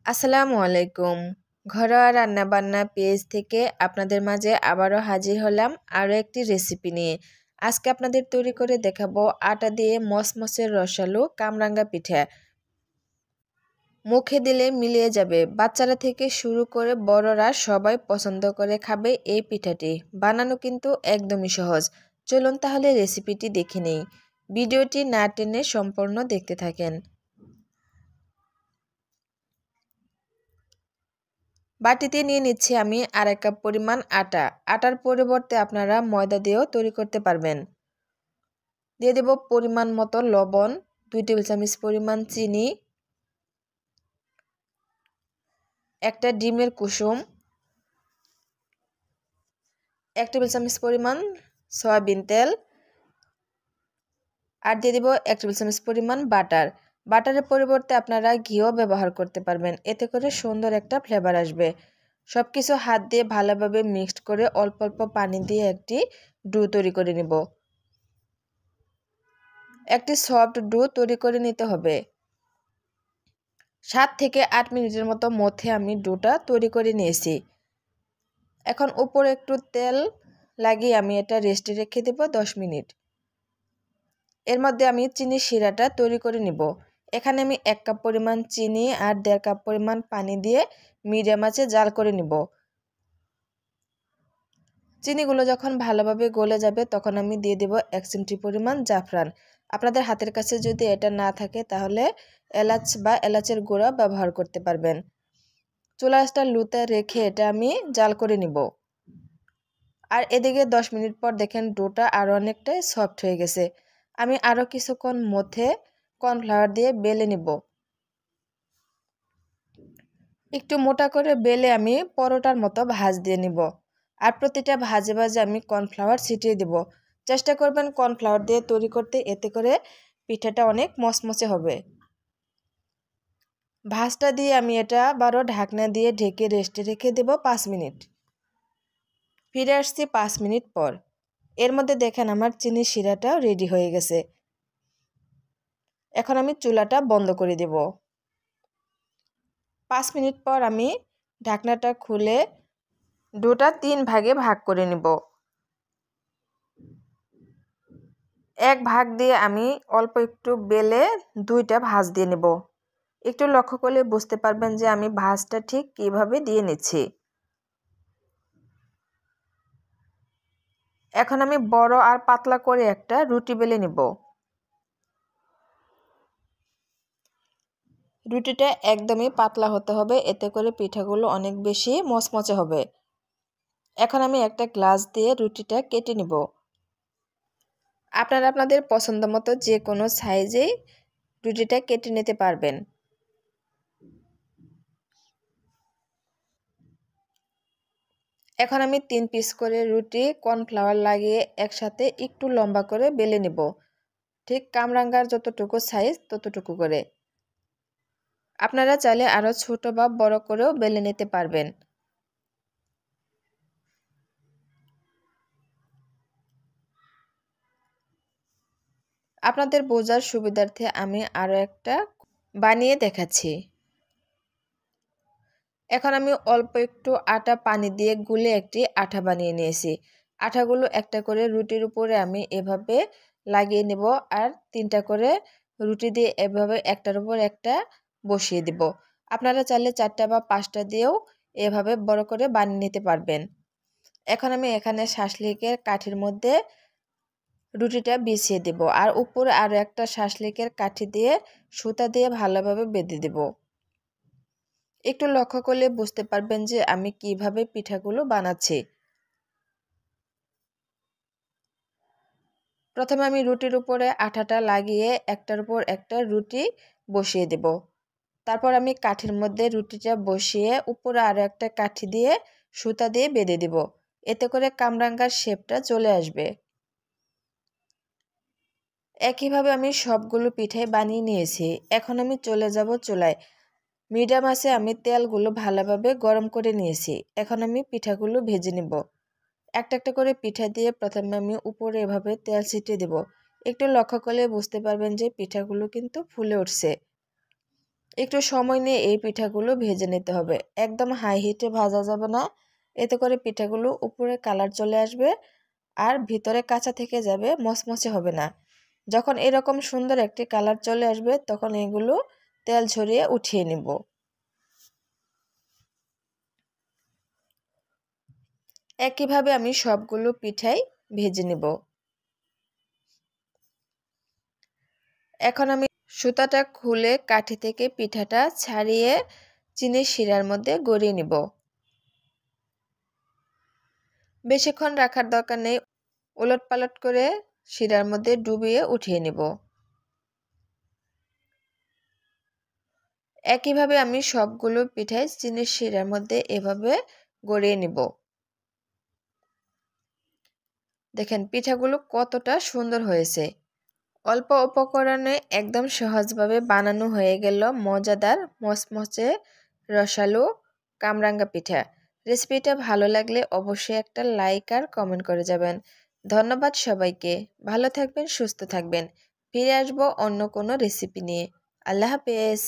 আসসালামু আলাইকুম। ঘরোয়া রান্নাবান্না পেজ থেকে আপনাদের মাঝে আবারও হাজির হলাম আরও একটি রেসিপি নিয়ে। আজকে আপনাদের তৈরি করে দেখাবো আটা দিয়ে মসমসের রসালো কামরাঙ্গা পিঠা। মুখে দিলে মিলিয়ে যাবে। বাচ্চারা থেকে শুরু করে বড়রা সবাই পছন্দ করে খাবে এই পিঠাটি। বানানো কিন্তু একদমই সহজ। চলুন তাহলে রেসিপিটি দেখে নেই। ভিডিওটি না টেনে সম্পূর্ণ দেখতে থাকেন। বাটিতে নিয়ে নিচ্ছি আমি 1/2 কাপ পরিমাণ আটা। আটার পরিবর্তে আপনারা ময়দা দিয়েও তৈরি করতে পারবেন। দিয়ে দেব পরিমাণ মতো লবণ, 2 টেবিল চামচ পরিমাণ চিনি, একটা ডিমের কুসুম, 1 টেবিল চামচ পরিমাণ সয়াবিন তেল, আর দিয়ে দেব 1 টেবিল চামচ পরিমাণ বাটার। বাটারের পরিবর্তে আপনারা ঘিও ব্যবহার করতে পারবেন। এতে করে সুন্দর একটা ফ্লেভার আসবে। সব কিছু হাত দিয়ে ভালোভাবে মিক্সড করে অল্প অল্প পানি দিয়ে একটি ডো তৈরি করে নিব। একটি সফট ডো তৈরি করে নিতে হবে। 7 থেকে 8 মিনিটের মতো মধ্যে আমি ডোটা তৈরি করে নিয়েছি। এখন উপরে একটু তেল লাগিয়ে আমি এটা রেস্টে রেখে দেব 10 মিনিট। এর মধ্যে আমি চিনি শিরাটা তৈরি করে নিব। এখানে আমি 1 কাপ পরিমাণ চিনি আর 1.5 কাপ পরিমাণ পানি দিয়ে মিডিয়াম আঁচে জাল করে নিব। চিনিগুলো যখন ভালোভাবে গলে যাবে তখন আমি দিয়ে দেব 1 চিমটি পরিমাণ জাফরান। আপনাদের হাতের কাছে যদি এটা না থাকে তাহলে এলাচ বা এলাচের গুঁড়া ব্যবহার করতে পারবেন। চুলা আঁচটা লোতে রেখে এটা আমি জাল করে নিব। আর এদিকে 10 মিনিট পর দেখেন ডোটা আরও অনেকটাই সফট হয়ে গেছে। আমি আরও কিছুক্ষণ মধ্যে কর্নফ্লাওয়ার দিয়ে বেলে নিব। একটু মোটা করে বেলে আমি পরোটার মতো ভাঁজ দিয়ে নিব। আর প্রতিটা ভাজে ভাজে আমি কর্নফ্লাওয়ার ছিটিয়ে দেব। চেষ্টা করবেন কর্নফ্লাওয়ার দিয়ে তৈরি করতে, এতে করে পিঠাটা অনেক মচমচে হবে। ভাজটা দিয়ে আমি এটা আবারও ঢাকনা দিয়ে ঢেকে রেস্টে রেখে দেব 5 মিনিট। ফিরে আসছি 5 মিনিট পর। এর মধ্যে দেখেন আমার চিনি শিরাটাও রেডি হয়ে গেছে। এখন আমি চুলাটা বন্ধ করে দেব। 5 মিনিট পর আমি ঢাকনাটা খুলে ডোটা 3 ভাগে ভাগ করে নিব। এক ভাগ দিয়ে আমি অল্প একটু বেলে 2টা ভাঁজ দিয়ে নেব। একটু লক্ষ্য করলে বুঝতে পারবেন যে আমি ভাঁজটা ঠিক কিভাবে দিয়ে নিচ্ছি। এখন আমি বড় আর পাতলা করে একটা রুটি বেলে নিব। রুটিটা একদমই পাতলা হতে হবে, এতে করে পিঠাগুলো অনেক বেশি মচমচে হবে। এখন আমি একটা গ্লাস দিয়ে রুটিটা কেটে নিব। আপনারা আপনাদের পছন্দ মতো যে কোনো সাইজেই রুটিটা কেটে নিতে পারবেন। এখন আমি 3 পিস করে রুটি কর্নফ্লাওয়ার লাগিয়ে একসাথে একটু লম্বা করে বেলে নেব। ঠিক কামরাঙ্গার যতটুকু সাইজ ততটুকু করে। আপনারা চাইলে আরও ছোট বা বড় করেও বেলে নিতে পারবেন। আপনাদের বোঝার সুবিধার্থে আমি আরও একটা বানিয়ে দেখাচ্ছি। এখন আমি অল্প একটু আটা পানি দিয়ে গুলে একটি আঠা বানিয়ে নিয়েছি। আঠাগুলো একটা করে রুটির উপরে আমি এভাবে লাগিয়ে নেব আর 3টা করে রুটি দিয়ে এভাবে একটার উপর একটা বসিয়ে দেব। আপনারা চাইলে 4টা বা 5টা দিয়েও এভাবে বড় করে বানিয়ে নিতে পারবেন। এখন আমি এখানে শাঁসলিকের কাঠির মধ্যে রুটিটা বিছিয়ে দেব আর উপরে আরও একটা শাঁসলিকের কাঠি দিয়ে সুতা দিয়ে ভালোভাবে বেঁধে দেব। একটু লক্ষ্য করলে বুঝতে পারবেন যে আমি কিভাবে পিঠাগুলো বানাচ্ছি। প্রথমে আমি রুটির উপরে আঠাটা লাগিয়ে একটার উপর একটা রুটি বসিয়ে দেব। তারপর আমি কাঠির মধ্যে রুটিটা বসিয়ে উপরে আরও একটা কাঠি দিয়ে সুতা দিয়ে বেঁধে দেব। এতে করে কামরাঙ্গার শেপটা চলে আসবে। একইভাবে আমি সবগুলো পিঠাই বানিয়ে নিয়েছি। এখন আমি চলে যাব চুলায়। মিডিয়াম আঁচে আমি তেলগুলো ভালোভাবে গরম করে নিয়েছি। এখন আমি পিঠাগুলো ভেজে নেব। একটা একটা করে পিঠা দিয়ে প্রথমে আমি উপরে এভাবে তেল ছিটিয়ে দেব। একটু লক্ষ্য করলে বুঝতে পারবেন যে পিঠাগুলো কিন্তু ফুলে উঠছে। একটু সময় নিয়ে এই পিঠাগুলো ভেজে নিতে হবে। একদম হাই হিটে ভাজা যাবে না, এতে করে পিঠাগুলো উপরে কালার চলে আসবে আর ভিতরে কাঁচা থেকে যাবে, মচমচে হবে না। যখন এরকম সুন্দর একটি কালার চলে আসবে তখন এগুলো তেল ঝরিয়ে উঠিয়ে নিব। একইভাবে আমি সবগুলো পিঠাই ভেজে নিব। এখন আমি সুতাটা খুলে কাঠি থেকে পিঠাটা ছাড়িয়ে চিনির শিরার মধ্যে গড়িয়ে নিব। বেশিক্ষণ রাখার দরকার নেই, উলটপালট করে শিরার মধ্যে ডুবিয়ে উঠিয়ে নিব। একইভাবে আমি সবগুলো পিঠাই চিনির শিরার মধ্যে এভাবে গড়িয়ে নিব। দেখেন পিঠাগুলো কতটা সুন্দর হয়েছে। অল্প উপকরণে একদম সহজভাবে বানানো হয়ে গেল মজাদার মচমচে রসালো কামরাঙ্গা পিঠা। রেসিপিটা ভালো লাগলে অবশ্যই একটা লাইক আর কমেন্ট করে যাবেন। ধন্যবাদ সবাইকে। ভালো থাকবেন, সুস্থ থাকবেন। ফিরে আসবো অন্য কোনো রেসিপি নিয়ে। আল্লাহ হাফেজ।